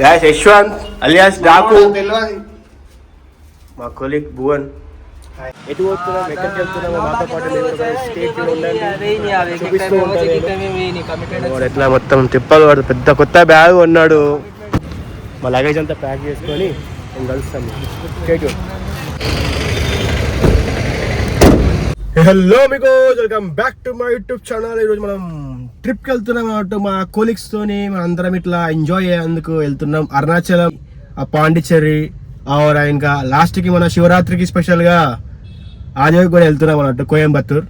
Guys, Yashwant alias Daaku మా colleague Bhuvan. ఎటు పోతున్నాం, ఎక్కడికి వెళ్తున్నామో మాతో పాటు ఎట్లా మొత్తం తిప్పలు పడు. పెద్ద కొత్త బ్యాగ్ కొన్నాడు. మా లగేజ్ అంతా ప్యాక్ చేసుకొని మేము కలుస్తాము. హలో మీకు welcome back to my YouTube channel. ఈరోజు మనం ట్రిప్కి వెళ్తున్నాం అన్నట్టు మా కోలీగ్స్ తోని. మనం అందరం ఇట్లా ఎంజాయ్ అయ్యేందుకు వెళ్తున్నాం. అరుణాచలం, పాండిచ్చేరి, ఇంకా లాస్ట్కి మన శివరాత్రికి స్పెషల్గా ఆదేవి కూడా వెళ్తున్నాం అన్నట్టు, కోయంబత్తూర్.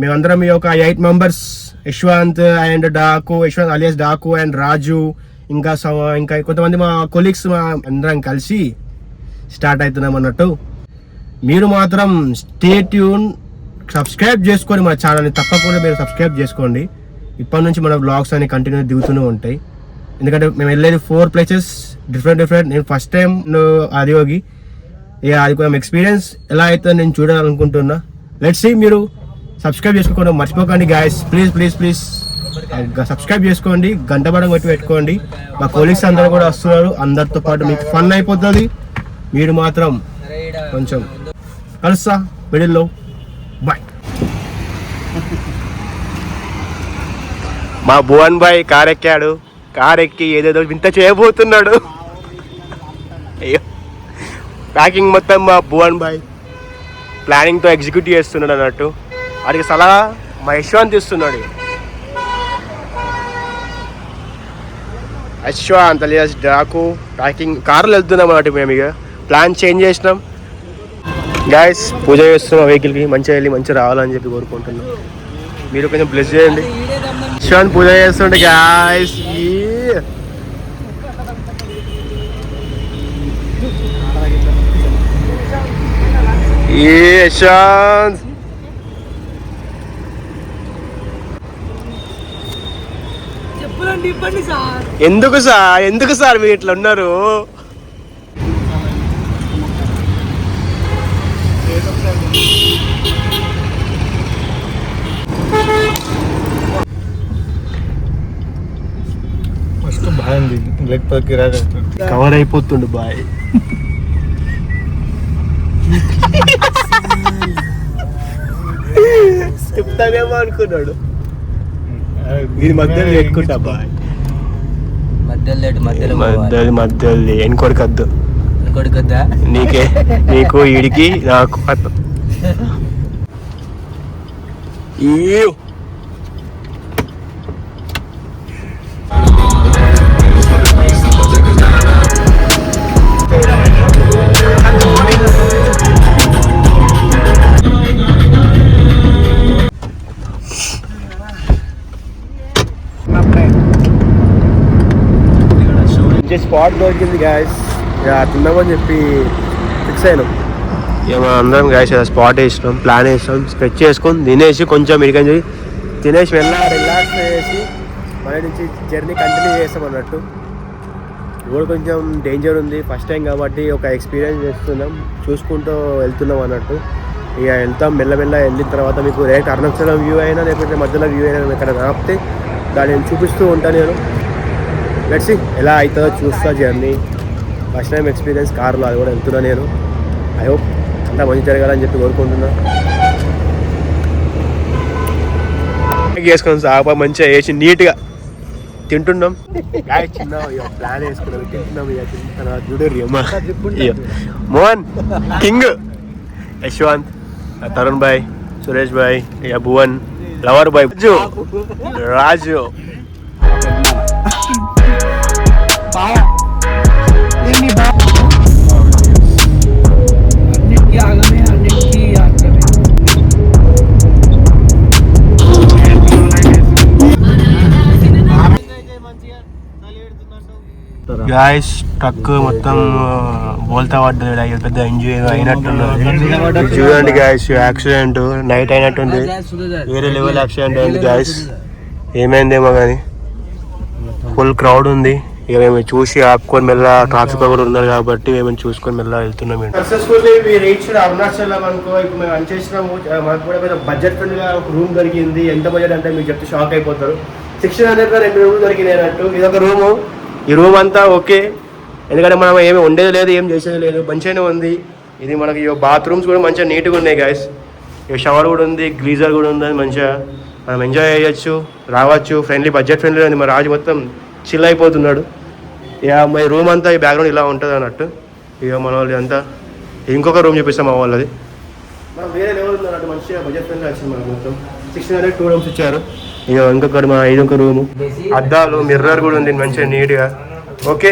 మేమందరం ఈ ఒక 8 members, Yashwant and Daku, Yashwant alias Daku and Raju, ఇంకా కొంతమంది మా కొలీగ్స్ మా అందరం కలిసి స్టార్ట్ అవుతున్నాం అన్నట్టు. మీరు మాత్రం స్టే ట్యూన్, సబ్స్క్రైబ్ చేసుకొని మన ఛానల్ని తప్పకుండా మీరు సబ్స్క్రైబ్ చేసుకోండి. ఇప్పటి నుంచి మన బ్లాగ్స్ అన్ని కంటిన్యూ దిగుతూనే ఉంటాయి. ఎందుకంటే మేము వెళ్ళేది 4 ప్లేసెస్ డిఫరెంట్. నేను ఫస్ట్ టైం ఆదియోగి, ఇక అది కొంచెం ఎక్స్పీరియన్స్ ఎలా అవుతుందో నేను చూడాలనుకుంటున్నా. Let's see. మీరు సబ్స్క్రైబ్ చేసుకోకుండా మర్చిపోకండి గాయస్. ప్లీజ్ సబ్స్క్రైబ్ చేసుకోండి, గంట పడం కొట్టి పెట్టుకోండి. మా కొలీగ్స్ అందరూ కూడా వస్తున్నారు. అందరితో పాటు మీకు ఫన్ అయిపోతుంది. మీరు మాత్రం కొంచెం కలుస్తా మిడిల్లో. బాయ్. మా భువన్ బాయ్ కార్ ఎక్కాడు. కార్ ఎక్కి ఏదేదో వింత చేయబోతున్నాడు. అయ్యో, ప్యాకింగ్ మొత్తం మా భువన్ బాయ్ ప్లానింగ్తో ఎగ్జిక్యూట్ చేస్తున్నాడు అన్నట్టు. వాడికి సలహా మా యశ్వంత్ ఇస్తున్నాడు. యశ్వంత్ అలియాస్ డాకు ప్యాకింగ్ కార్లో వెళ్తున్నాం అన్నట్టు. మేము ఇక ప్లాన్ చేంజ్ చేసినాం గాయస్. పూజ చేస్తున్నాం వెహికల్కి. మంచిగా వెళ్ళి మంచిగా రావాలని చెప్పి కోరుకుంటున్నాం. మీరు కొంచెం బ్లెస్ చేయండి. యశ్వంత్ పూజ చేస్తుంటే గాయస్, యశ్వంత్ ఎందుకు సార్ మీరు ఇట్లా ఉన్నారు? Cover అయిపోతుండు bye. చెప్తానేమో అనుకున్నాడు. ఇది మధ్యలో ఎక్కుంటా బాయ్. మధ్యలో ఎన్కొడకద్దు. నీకు ఈడికి నాకు స్పాట్ దొరికింది గాయస్. తిన్నామని చెప్పి ఫిక్స్ అయినాం. ఇక మనం అందరం గాయస్ స్పాట్ వేసినాం, ప్లాన్ వేసినాం, స్కెచ్ చేసుకొని తినేసి కొంచెం ఇడికని తినేసి రిలాక్స్ చేసి మన నుంచి జర్నీ కంటిన్యూ చేస్తాం అన్నట్టు. ఇప్పుడు కొంచెం డేంజర్ ఉంది, ఫస్ట్ టైం కాబట్టి ఒక ఎక్స్పీరియన్స్ చేస్తున్నాం, చూసుకుంటూ వెళ్తున్నాం అన్నట్టు. ఇక వెళ్తాం మెల్లమెల్ల. వెళ్ళిన తర్వాత మీకు డైరెక్ట్ అరుణాచలం వ్యూ అయినా లేకపోతే మధ్యలో వ్యూ అయినా ఇక్కడ ఆపితే దాన్ని చూపిస్తూ ఉంటాను నేను. లెట్స్ సీ ఎలా అవుతుందో చూస్తా జర్నీ. ఫస్ట్ టైం ఎక్స్పీరియన్స్ కార్లో, అది కూడా వెళ్తున్నా నేను. ఐ హోప్ అంతా మంచి జరగాలని చెప్పి కోరుకుంటున్నా. వేసుకున్నాం సాప మంచిగా వేసి నీట్గా తింటున్నాం. చిన్న ప్లాన్ వేసుకున్నాం, తింటున్నాం. ఇక తిన్న తర్వాత చూడరు Mohan king, Yashwant, Tarun boy, Suresh boy, ఇక Bhuvan, lover boy, Raju. Guys truck మొత్తం బోల్తా పడ్డది. పెద్ద ఎంజాయ్ అయినట్టున్నది. చూడండి గాయస్, యాక్సిడెంట్ నైట్ అయినట్టుంది. వేరే లెవెల్ యాక్సిడెంట్ అయింది గాయస్. ఏమైందేమో కానీ ఫుల్ క్రౌడ్ ఉంది. ఇక మేము చూసి ఆపుకొని మెల్ల, ట్రాఫిక్ కూడా ఉన్నారు కాబట్టి మేము చూసుకొని మెల్ల వెళ్తున్నాం. సక్సెస్ఫుల్లీ వి రీచ్డ్ అరుణాచలం అనుకో. ఇప్పుడు మేము అంచేసినాము. మాకు కూడా కొంచెం బడ్జెట్ ఫ్రెండ్గా ఒక రూమ్ దొరికింది. ఎంత బడ్జెట్ అంటే మీకు చెప్తే షాక్ అయిపోతారు. 600 2 రూమ్ దొరికినాయి అన్నట్టు. ఇదొక రూము. ఈ రూమ్ అంతా ఓకే, ఎందుకంటే మనం ఏమి వండేది లేదు, ఏం చేసేది లేదు, మంచిగానే ఉంది. ఇది మనకి బాత్రూమ్స్ కూడా మంచిగా నీట్గా ఉన్నాయి గైస్. ఇక షవర్ కూడా ఉంది, గ్లీజర్ కూడా ఉంది, మంచిగా మనం ఎంజాయ్ చేయొచ్చు, రావచ్చు. ఫ్రెండ్లీ, బడ్జెట్ ఫ్రెండ్లీ ఉంది. మా రాజు మొత్తం చిల్ అయిపోతున్నాడు. ఇక మా రూమ్ అంతా ఈ బ్యాక్గ్రౌండ్ ఇలా ఉంటుంది అన్నట్టు. ఇక మన వాళ్ళు అంతా ఇంకొక రూమ్ చూపిస్తాం మా వాళ్ళది. మనం వేరే లెవెల్ ఉంది అన్నట్టు, మంచిగా బడ్జెట్ ఫ్రెండ్లీ వచ్చింది మనకు. మొత్తం 1600 2 రూమ్స్ ఇచ్చారు. ఇక ఇంకొకటి మా ఇదొక రూము, అద్దాలు, మిర్రర్ కూడా ఉంది మంచిగా నీట్గా. ఓకే,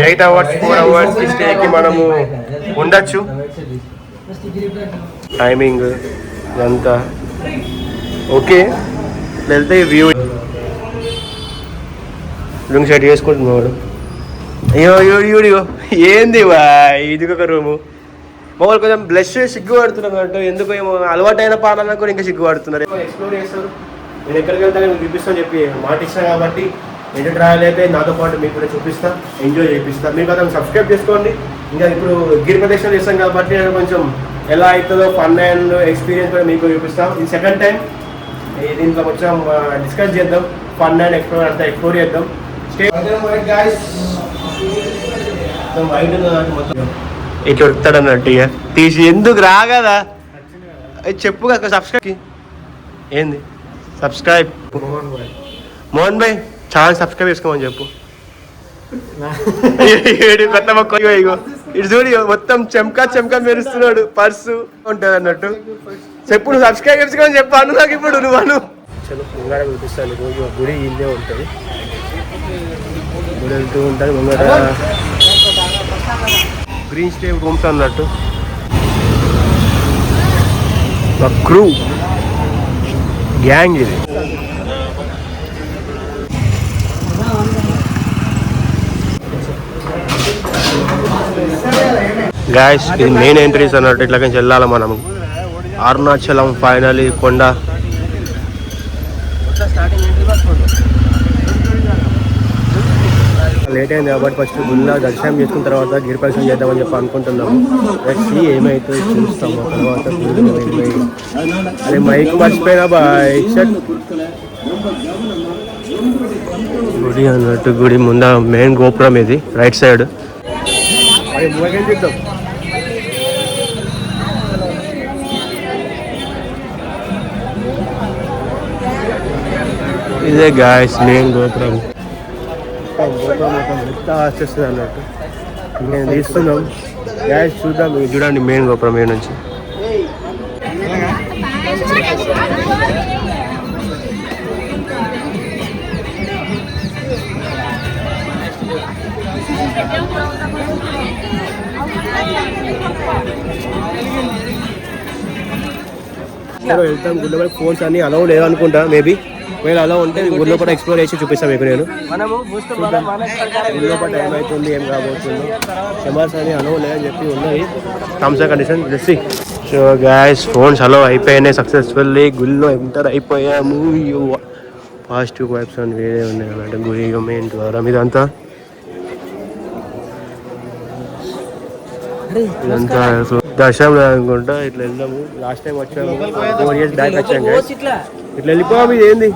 8 hours 4 hours స్టేకి మనము ఉండొచ్చు. టైమింగ్ ఇదంతా ఓకే. వెళ్తే వ్యూ రూమ్ సెట్ చేసుకుంటున్నాడు. అయ్యో అయ్యో ఏంది వా, ఇదికొక రూము. మామూలు కొంచెం బ్లష్ సిగ్గుపడుతున్నారు అన్నట్టు, ఎందుకు ఏమో అలవాటైన పాలన కూడా ఇంకా సిగ్గుపడుతున్నారు. ఎక్స్ప్లోర్ చేస్తారు. నేను ఎక్కడికి వెళ్తాను మీకు చూపిస్తాను చెప్పి మాట ఇస్తాను కాబట్టి ఎడిట్ రాయలేకపోతే నాతో పాటు మీకు కూడా చూపిస్తా, ఎంజాయ్ చేపిస్తాను. మీకు అతను సబ్స్క్రైబ్ చేసుకోండి. ఇంకా ఇప్పుడు గిరి ప్రదక్షిణ చేస్తాం కాబట్టి నేను కొంచెం ఎలా అవుతుందో ఫన్ అండ్ ఎక్స్పీరియన్స్ కూడా మీకు చూపిస్తాం. ఇది సెకండ్ టైం దీంట్లో కొంచెం డిస్కస్ చేద్దాం, ఫన్ అండ్ ఎక్స్ప్లోర్ అంతా ఎక్స్ప్లోర్ చేద్దాం. ఇట్లా ఉడతాడు అన్నట్టు ఇక తీసి ఎందుకు రాగదా చెప్పు కదా. సబ్స్క్రైబ్ ఏంది సబ్స్క్రైబ్ మోహన్ భాయ్ ఛానల్ సబ్స్క్రైబ్ చేసుకోమని చెప్పు. కొత్త మొక్క ఇగో ఇటు చూడు, మొత్తం చెంకా మెరుస్తున్నాడు, పర్సు ఉంటుంది అన్నట్టు. చెప్పు నువ్వు సబ్స్క్రైబ్ చేసుకోమని చెప్పు అను నాకు ఇప్పుడు నువ్వు అను. చలో ముంగడ చూపిస్తాను. గుడి ఇల్లే ఉంటుంది, గుడి వెళ్తూ ఉంటుంది. ముంగడ గ్రీన్ స్టే రూమ్స్ అన్నట్టు. క్రూ గ్యాంగ్ ఇది. గాయస్ ఇది మెయిన్ ఎంట్రీస్ అన్నట్టు. ఇట్లాగని వెళ్ళాలి మనం అరుణాచలం. ఫైనలీ కొండ లేట్ అయింది కాబట్టి ఫస్ట్ గుళ్ళ దర్శనం చేసుకున్న తర్వాత గిరి ప్రదక్షిణ చేద్దామని చెప్పి అనుకుంటున్నాము. నెక్స్ట్ ఏమైతే చూస్తాము తర్వాత. అదే మైక్ మర్చిపోయినా బాయ్. గుడి అన్నట్టు, గుడి ముందు మెయిన్ గోపురం ఇది రైట్ సైడ్. ఇదే గాయస్ మెయిన్ గోపురం. వచ్చేస్తుంది అన్నట్టు నేను తీస్తున్నాం గ్యాస్ చూద్దాం. చూడండి మెయిన్ గోపురం మీద నుంచి. వెళ్తాం గుళ్ళ వరకు. ఫోన్స్ అన్ని అలౌ లేదనుకుంటా, మేబీ ఒకవేళ అలా ఉంటే గుళ్ళో కూడా ఎక్స్ప్లోర్ చేసి చూపిస్తాను మీకు. నేను గుళ్ళో టైం అవుతుంది, ఏం కాబోతుందో. కెమెరాస్ అని అలౌ లేదని చెప్పి ఉన్నాయి, terms and condition. Jessie so guys phones allow అయిపోయినాయి సక్సెస్ఫుల్లీ. గుళ్ళో ఎంటర్ అయిపోయాము. పాజిటివ్ వైబ్స్ అని వేరే ఉన్నాయి అన్నట్టు. గుడి మెయిన్ ద్వారం ఇదంతా. ఇదంతా దర్శనం అనుకుంటా. ఇట్లా వెళ్దాము. లాస్ట్ టైం వచ్చాము 4 years బ్యాక్ వచ్చాము. ఇట్లా వెళ్ళిపోవా ఇది ఏంది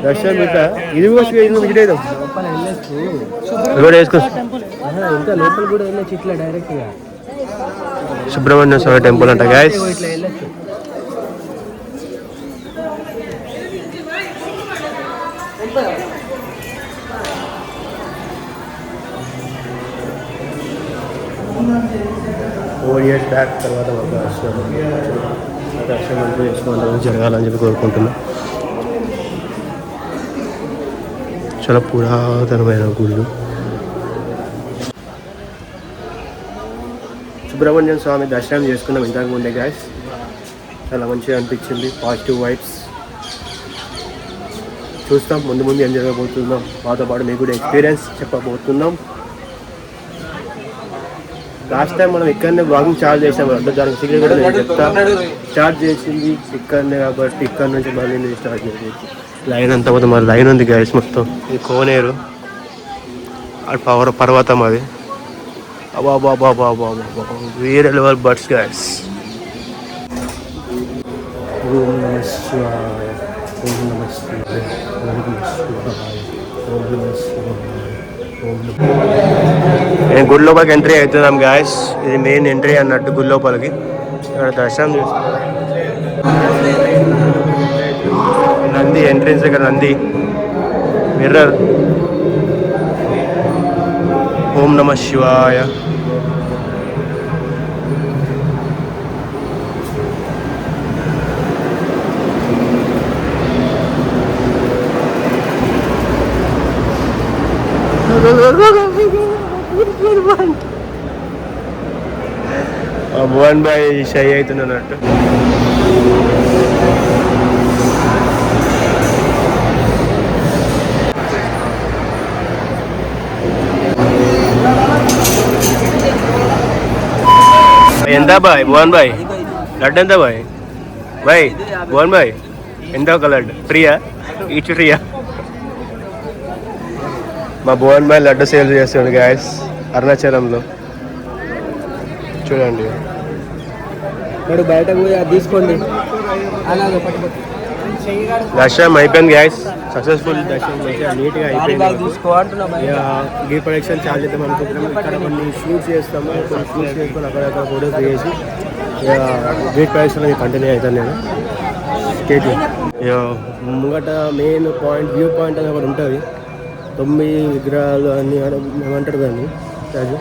దర్శనం ఇట్లా. ఇది విజిట్ అవుతాం వేసుకో. ఇంకా లోపల కూడా వెళ్ళొచ్చు ఇట్లా డైరెక్ట్ గా. సుబ్రహ్మణ్య స్వామి టెంపుల్ అంట గైస్. ఫోర్ ఇయర్స్ బ్యాక్ తర్వాత మాకు దర్శనం అంటూ చేసుకోవాలని జరగాలని చెప్పి కోరుకుంటున్నాం. చాలా పురాతనమైన గుళ్ళు. సుబ్రహ్మణ్యం స్వామి దర్శనం చేసుకున్నాం ఇంతకు ముందే గాయస్. చాలా మంచిగా అనిపించింది, పాజిటివ్ వైబ్స్. చూస్తాం ముందు ముందు ఏం జరగబోతున్నాం. మాతో పాటు మీకు కూడా ఎక్స్పీరియన్స్ చెప్పబోతున్నాం. లాస్ట్ టైం మనం ఇక్కడనే బ్లాగింగ్ స్టార్ట్ చేసాం అంటే దానికి సీక్రెట్ కూడా నేను చెప్తా. స్టార్ట్ చేసింది ఇక్కడనే కాబట్టి ఇక్కడ నుంచి మళ్ళీ నేను స్టార్ట్ చేసి లైన్ అంతా పోతే మరి లైన్ ఉంది గైస్. మొత్తం ఇది కోనేరు, అది పర్వతం. అది అబాబాబాబాబా వేరే లెవెల్ బర్డ్స్ గైస్. ఓం నమః శివాయ, ఓం నమః శివాయ, ఓం నమః శివాయ. నేను గుడి లోపలికి ఎంట్రీ అవుతున్నాం గాయస్. ఇది మెయిన్ ఎంట్రీ అన్నట్టు గుడి లోపలికి. ఇక్కడ దర్శనం చేస్తాం. నంది ఎంట్రెన్స్ దగ్గర నంది మిర్రర్. ఓం నమ శివాయ. భువన్ భాయ్ షై అవుతున్నట్టు. ఎంత బాయ్ భువన్ భాయ్ లడ్డు ఎంత బాయ్? బాయ్ భువన్ భాయ్ ఎంత ఒక లడ్డు ఫ్రీయా? ఈచ్ ఫ్రీయా? మా భువన్ భాయ్ లడ్డు సేల్ చేస్తాడు గాయస్ అరుణాచలంలో. చూడండి మీరు బయట పోయి అది తీసుకోండి. దర్శనం అయిపోయింది గ్యాస్. సక్సెస్ఫుల్ దర్శనం నీట్గా అయిపోయింది. గీ ప్రొడక్షన్ చాలా చేద్దాం అనుకుంటున్నాము. ఇక్కడ కొన్ని షూట్స్ చేస్తాము, కొన్ని షూట్స్ చేసుకొని అక్కడక్కడ ఫోటోస్ చేసి గేట్ ప్రొడక్షన్ కంటిన్యూ అవుతాను నేను. స్టేట్ ముంగట మెయిన్ పాయింట్ వ్యూ పాయింట్ అని ఒకటి ఉంటుంది. 9 విగ్రహాలు అన్ని ఏమంటారు దాన్ని రాజు?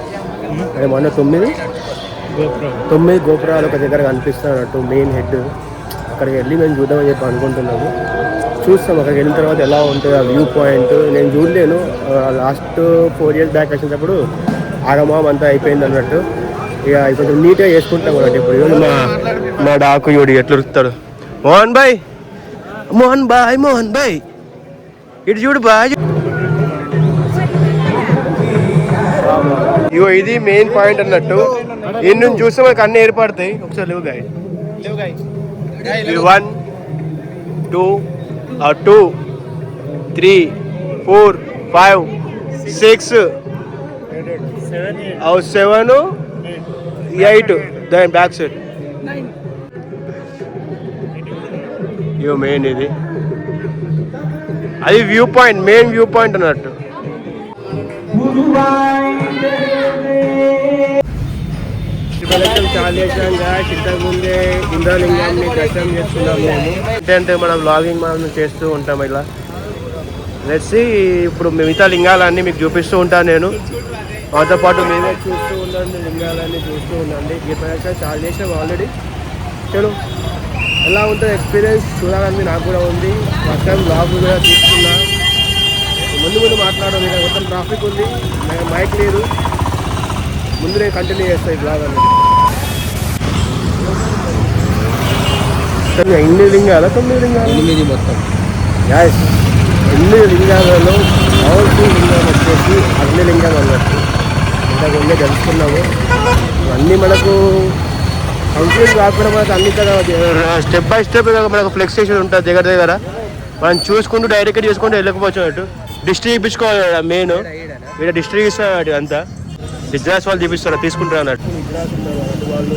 అది మొన్న 9 గోపురాలు ఒక దగ్గర కనిపిస్తున్నట్టు మెయిన్ హెడ్. అక్కడికి వెళ్ళి మేము చూద్దామని చెప్పి అనుకుంటున్నాము. చూస్తాం అక్కడికి వెళ్ళిన తర్వాత ఎలా ఉంటుంది ఆ వ్యూ పాయింట్. నేను చూడలేను, లాస్ట్ 4 years బ్యాక్ వచ్చినప్పుడు ఆగమాం అంతా అయిపోయింది అన్నట్టు. ఇక కొంచెం నీట్గా చేసుకుంటాం అన్నట్టు. ఇప్పుడు ఈరోజు మా డాకు చూడు ఎట్లా ఉరుకుతాడు. మోహన్ భాయ్ ఇటు చూడు బాయ్. ఇగో ఇది మెయిన్ పాయింట్ అన్నట్టు. దీని నుంచి చూస్తే మనకు అన్ని ఏర్పడతాయి. ఒకసారి లేవు గాయ్. 1 2 2 3 4 5 6 7 8 దాని బ్యాక్ సైడ్. ఇగో మెయిన్ ఇది. అది view point, main view point అన్నట్టు. చాలా చేసాంగా ఇంతకుముందే ఇంద్రలింగాన్ని దర్శనం చేస్తున్నాం మేము. ఏంటంటే మనం వ్లాగింగ్ మనం చేస్తూ ఉంటాం ఇలా. లెట్స్ ఇప్పుడు మిగతా లింగాలన్నీ మీకు చూపిస్తూ ఉంటాను నేను. మాతో పాటు మేమే చూస్తూ ఉండండి, లింగాలన్నీ చూస్తూ ఉండండి. ఈ ప్రదర్శన చాలా చేసాం ఆల్రెడీ. చలో ఎలా ఉంటుంది ఎక్స్పీరియన్స్ చూడాలని నాకు కూడా ఉంది. ఫస్ట్ టైం బ్లాగ్ కూడా తీసుకున్నా. ముందు మాట్లాడాలి, మొత్తం ట్రాఫిక్ ఉంది, మైక్ లేదు. ముందు నేను కంటిన్యూ చేస్తాను ఈ బ్లాగ్ అనేది. ఎన్ని లింగాలు? 9 లింగాలు. 8 మొత్తం. గ్యాస్ 8 లింగాలలో పవర్ఫుల్ లింగం వచ్చేసి అగ్నిలింగం అన్నట్టు. ఇంతకుముందే తెలుసుకున్నాము. అన్నీ మనకు కంప్లీట్ కాకుండా మనకు అన్ని కదా స్టెప్ బై స్టెప్ మనకు ఫ్లెక్సేషన్ ఉంటుంది దగ్గర. మనం చూసుకుంటూ డైరెక్ట్గా చూసుకుంటూ వెళ్ళకపోవచ్చు అన్నట్టు. డిస్ట్రిక్ట్ ఇప్పించుకోవాలి మెయిన్. ఇక్కడ డిస్ట్రిక్ట్ ఇస్తారు అంతా. గుజరాత్ వాళ్ళు చూపిస్తారు, తీసుకుంటారు అన్నట్టు. గుజరాత్ వాళ్ళు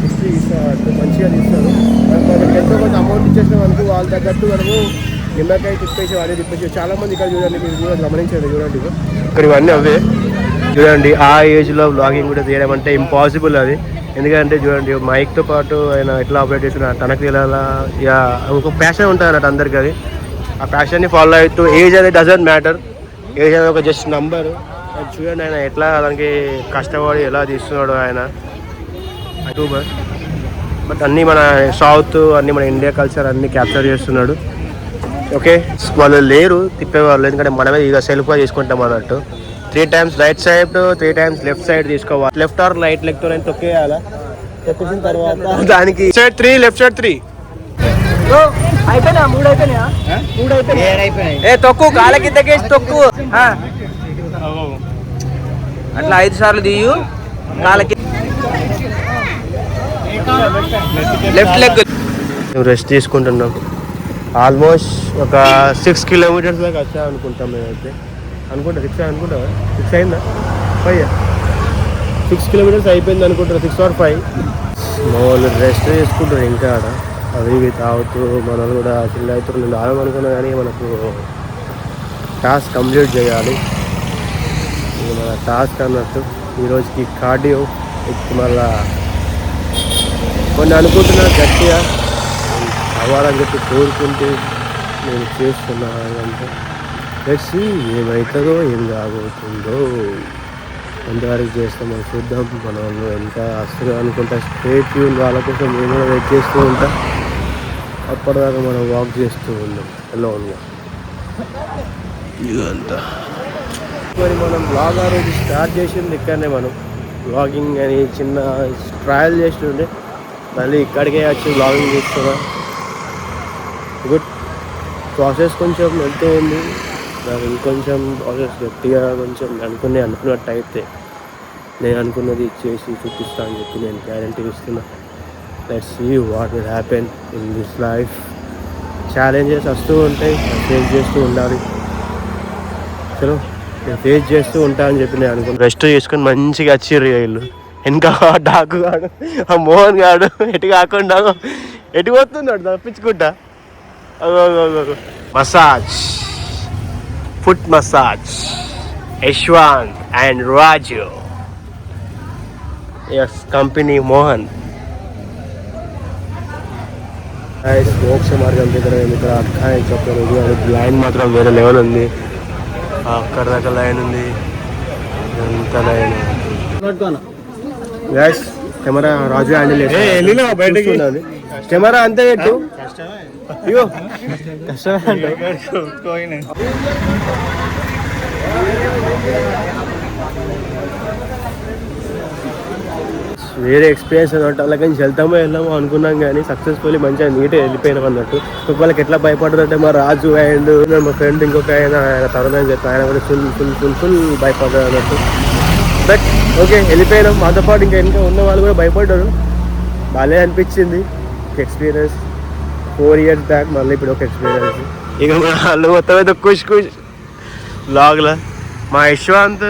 డిస్ట్రిక్ట్ ఇస్తారు, మంచిగా తీస్తారు. మనకి ఎంతో కొంత అమౌంట్ ఇచ్చేసినాం అనుకో, వాళ్ళ తగ్గట్టు మనము నిమ్మకాయ తిప్పేసి అదే తిప్పేసి. చాలా మంది ఇక్కడ చూడండి, మీరు కూడా గమనించండి. చూడండి ఇక్కడ ఇవన్నీ అవే. చూడండి ఆ ఏజ్లో వ్లాగింగ్ కూడా తీయడం అంటే ఇంపాసిబుల్ అది. ఎందుకంటే చూడండి మైక్తో పాటు ఆయన ఎట్లా ఆపరేట్ చేస్తున్నా తనకు ఇలా ఒక ప్యాషన్ ఉంటుంది అన్నట్టు అందరికీ. అది ఆ ప్యాషన్ని ఫాలో అవుతూ ఏజ్ అనేది డజంట్ మ్యాటర్. ఏజ్ అనేది ఒక జస్ట్ నంబర్. చూడండి ఆయన ఎట్లా దానికి కష్టపడి ఎలా తీస్తున్నాడు ఆయన యూట్యూబర్. బట్ అన్నీ మన సౌత్, అన్నీ మన ఇండియా కల్చర్ అన్నీ క్యాప్చర్ చేస్తున్నాడు. ఓకే వాళ్ళు లేరు తిప్పేవాళ్ళు, ఎందుకంటే మనమే ఇక సెల్ఫ్గా చేసుకుంటాం అన్నట్టు. 3 times right side, 3 times left side తీసుకోవాలి. లెఫ్ట్ ఆర్ రైట్ లెగ్తో తొక్కేయాలా. తొక్కేసిన తర్వాత దానికి సైడ్ 3, లెఫ్ట్ సైడ్ 3. అయిపోయినా 3 అయిపోయినాయా? 3 అయిపోయినాయి. ఏ తొక్కు కాళ్ళకి తగ్గేసి తొక్కు. అట్లా 5 సార్లు తీయు కాళ్ళకి. Left leg. రెస్ట్ తీసుకుంటున్నాం. ఆల్మోస్ట్ ఒక 6 kilometers దాకా వచ్చా అనుకుంటాం మేమైతే. 6 అనుకుంటా 6 అయిందా? 5 6 kilometers అయిపోయింది అనుకుంటున్నా. 6 or 5. మా వాళ్ళు రెస్ట్ చేసుకుంటారు ఇంకా ఆడ. అవి ఇవి తాగుతూ మన వాళ్ళు కూడా చిల్ అవుతారు. నేను ఆగమనుకున్నా కానీ మనకు టాస్క్ కంప్లీట్ చేయాలి. ఇది మన టాస్క్ అన్నట్టు. ఈరోజుకి కార్డియో మళ్ళా కొన్ని అనుకుంటున్నా గట్టిగా అవ్వాలని చెప్పి కోరుకుంటే నేను చేస్తున్నా. అంటే లెట్స్ ఏమవుతుందో ఏం కాబోతుందో ఎంతవరకు చేస్తాం మనం చూద్దాం. మన వాళ్ళు ఎంత అసలు అనుకుంటా స్ట్రేట్ ట్యూన్ వాళ్ళ కోసం నేను కూడా వెయిట్ చేస్తూ ఉంటా. అప్పటిదాకా మనం వాక్ చేస్తూ ఉన్నాం ఎలోన్గా. ఇదంతా మరి మనం బ్లాగ్ ఆ రోజు స్టార్ట్ చేసింది ఇక్కడనే. మనం బ్లాగింగ్ అని చిన్న ట్రయల్ చేస్తుండే మళ్ళీ ఇక్కడికే వచ్చి బ్లాగింగ్ చేస్తున్నా. గుడ్ ప్రాసెస్ కొంచెం వెళ్తూ ఉంది. నాకు ఇంకొంచెం ప్రాసెస్ గట్టిగా కొంచెం అనుకున్నట్టు అయితే నేను అనుకున్నది చేసి చూపిస్తా అని చెప్పి నేను గ్యారంటీ ఇస్తున్నా. Let's see what will happen in this life. Challenges వస్తూ ఉంటాయి, ఫేస్ చేస్తూ ఉండాలి. చలో నేను ఫేస్ చేస్తూ ఉంటా అని చెప్పి నేను అనుకున్నాను. రెస్ట్ చేసుకొని మంచిగా వచ్చిర్రు వీళ్ళు. ఇంకా డాకు గాడు ఆ మోహన్ గాడు ఎటు కాకుండా ఎటు పోతున్నాడు తప్పించుకుంటా. Massage, foot massage, Yashwant and Raju. Yes company Mohan. మోక్ష మార్గం దగ్గర ఇక్కడ అక్క చెప్పారు. లైన్ మాత్రం వేరే లెవెల్ ఉంది. అక్కడ దాకా లైన్ ఉంది. ఎంత లైన్. గ్యాస్ కెమెరా రాజు హ్యాండిల్ చేస్తుంది. కెమెరా అంతే పెట్టు. ఇగో కష్టమే. వేరే ఎక్స్పీరియన్స్ అన్నట్టు అలాగే వెళ్తామో అనుకున్నాం కానీ సక్సెస్ఫుల్లీ మంచిగా నీట్గా వెళ్ళిపోయినాం అన్నట్టు. వాళ్ళకి ఎట్లా భయపడదంటే మా రాజు అండ్ మా ఫ్రెండ్ ఇంకొక ఆయన తరుణ్ అని చెప్పి ఆయన కూడా ఫుల్ భయపడ్డారు అన్నట్టు. బట్ ఓకే వెళ్ళిపోయినాం. మాతో పాటు ఇంకా ఉన్న వాళ్ళు కూడా భయపడ్డారు. బాగా అనిపించింది ఎక్స్పీరియన్స్. 4 years బ్యాక్ మళ్ళీ ఇప్పుడు ఒక ఎక్స్పీరియన్స్. ఇక వాళ్ళు మొత్తం అయితే ఖుష్ లాగ్లా. మా యశ్వంత్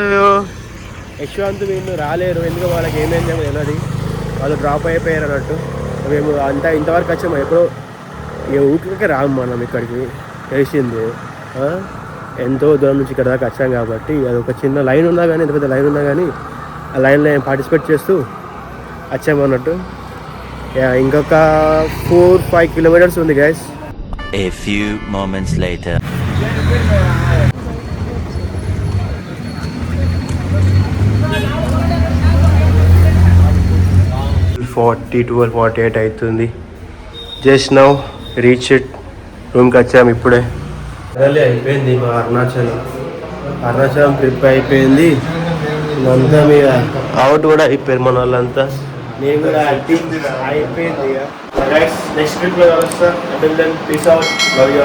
వీళ్ళు రాలేరు. ఎందుకంటే వాళ్ళకి ఏమైందేమో తెలియదు. వాళ్ళు డ్రాప్ అయిపోయారు అన్నట్టు. మేము అంతా ఇంతవరకు వచ్చాము. ఎప్పుడో ఇక ఊరికి రాము మనం ఇక్కడికి తెలిసింది. ఎంతో దూరం నుంచి ఇక్కడ దాకా వచ్చాం కాబట్టి అది ఒక చిన్న లైన్ ఉన్నా కానీ ఎంత పెద్ద లైన్ ఉన్నా కానీ ఆ లైన్లో పార్టిసిపేట్ చేస్తూ వచ్చాము అన్నట్టు. ఇంకొక 4-5 kilometers ఉంది guys. A few moments later. $42 or $48 అవుతుంది. Just now reach it. రూమ్కి వచ్చాము ఇప్పుడే. అదే అయిపోయింది మా అరుణాచలం ట్రిప్ అయిపోయింది. అంతా మీద అవుట్ కూడా అయిపోయారు మన వాళ్ళంతా. నేను కూడా అయిపోయింది. నెక్స్ట్ ట్రిప్లో కలుస్తా. Peace out. Love you.